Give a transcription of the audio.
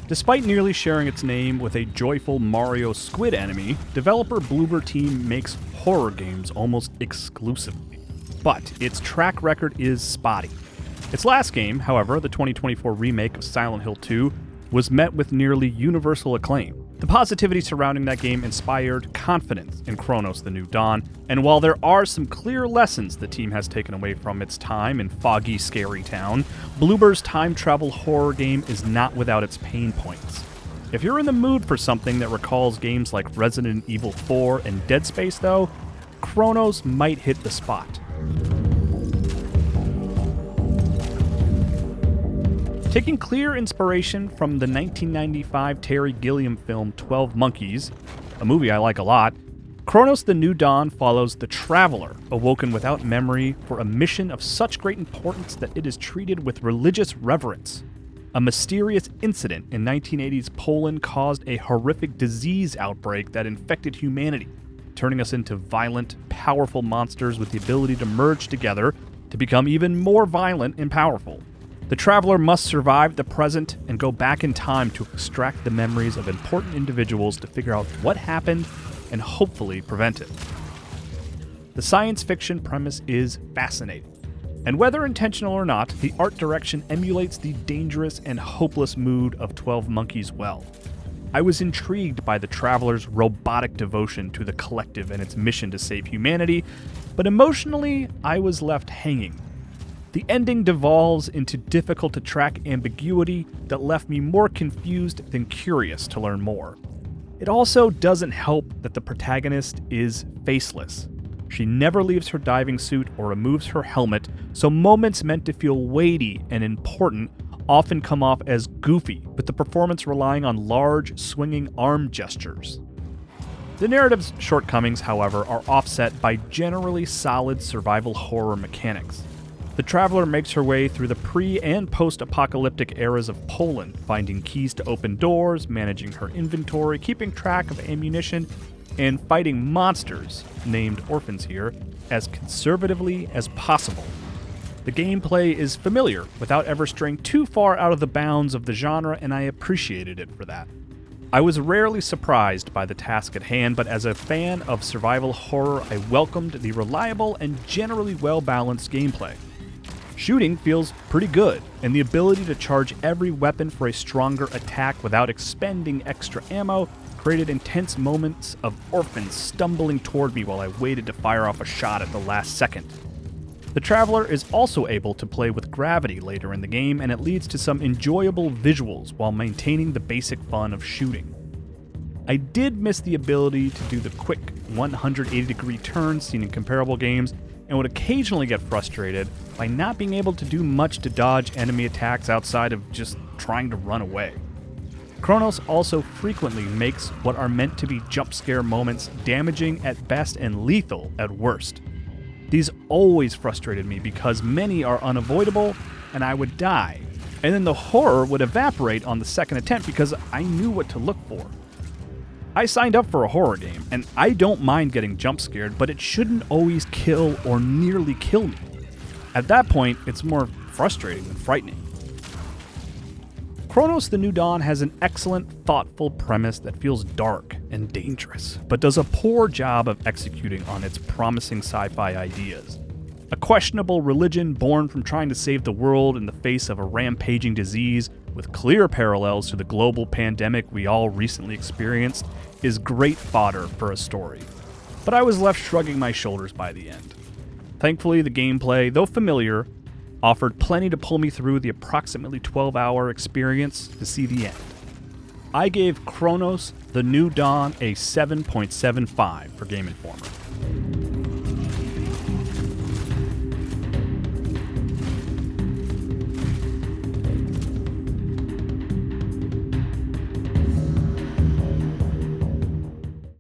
Despite nearly sharing its name with a joyful Mario squid enemy, developer Bloober Team makes horror games almost exclusively. But its track record is spotty. Its last game, however, the 2024 remake of Silent Hill 2, was met with nearly universal acclaim. The positivity surrounding that game inspired confidence in Cronos: The New Dawn, and while there are some clear lessons the team has taken away from its time in foggy, scary town, Bloober's time travel horror game is not without its pain points. If you're in the mood for something that recalls games like Resident Evil 4 and Dead Space, though, Cronos might hit the spot. Taking clear inspiration from the 1995 Terry Gilliam film 12 Monkeys, a movie I like a lot, Cronos: The New Dawn follows the Traveler, awoken without memory for a mission of such great importance that it is treated with religious reverence. A mysterious incident in 1980s Poland caused a horrific disease outbreak that infected humanity, turning us into violent, powerful monsters with the ability to merge together to become even more violent and powerful. The Traveler must survive the present and go back in time to extract the memories of important individuals to figure out what happened and hopefully prevent it. The science fiction premise is fascinating, and whether intentional or not, the art direction emulates the dangerous and hopeless mood of 12 Monkeys well. I was intrigued by the Traveler's robotic devotion to the collective and its mission to save humanity, but emotionally, I was left hanging. The ending devolves into difficult-to-track ambiguity that left me more confused than curious to learn more. It also doesn't help that the protagonist is faceless. She never leaves her diving suit or removes her helmet, so moments meant to feel weighty and important often come off as goofy, with the performance relying on large, swinging arm gestures. The narrative's shortcomings, however, are offset by generally solid survival horror mechanics. The Traveler makes her way through the pre- and post-apocalyptic eras of Poland, finding keys to open doors, managing her inventory, keeping track of ammunition, and fighting monsters, named orphans here, as conservatively as possible. The gameplay is familiar, without ever straying too far out of the bounds of the genre, and I appreciated it for that. I was rarely surprised by the task at hand, but as a fan of survival horror, I welcomed the reliable and generally well-balanced gameplay. Shooting feels pretty good, and the ability to charge every weapon for a stronger attack without expending extra ammo created intense moments of orphans stumbling toward me while I waited to fire off a shot at the last second. The Traveler is also able to play with gravity later in the game, and it leads to some enjoyable visuals while maintaining the basic fun of shooting. I did miss the ability to do the quick 180-degree turns seen in comparable games, and would occasionally get frustrated by not being able to do much to dodge enemy attacks outside of just trying to run away. Cronos also frequently makes what are meant to be jump scare moments damaging at best and lethal at worst. These always frustrated me because many are unavoidable and I would die, and then the horror would evaporate on the second attempt because I knew what to look for. I signed up for a horror game, and I don't mind getting jump scared, but it shouldn't always kill or nearly kill me. At that point, it's more frustrating than frightening. Cronos: The New Dawn has an excellent, thoughtful premise that feels dark and dangerous, but does a poor job of executing on its promising sci-fi ideas. A questionable religion born from trying to save the world in the face of a rampaging disease, with clear parallels to the global pandemic we all recently experienced, is great fodder for a story. But I was left shrugging my shoulders by the end. Thankfully, the gameplay, though familiar, offered plenty to pull me through the approximately 12-hour experience to see the end. I gave Cronos: The New Dawn a 7.75 for Game Informer.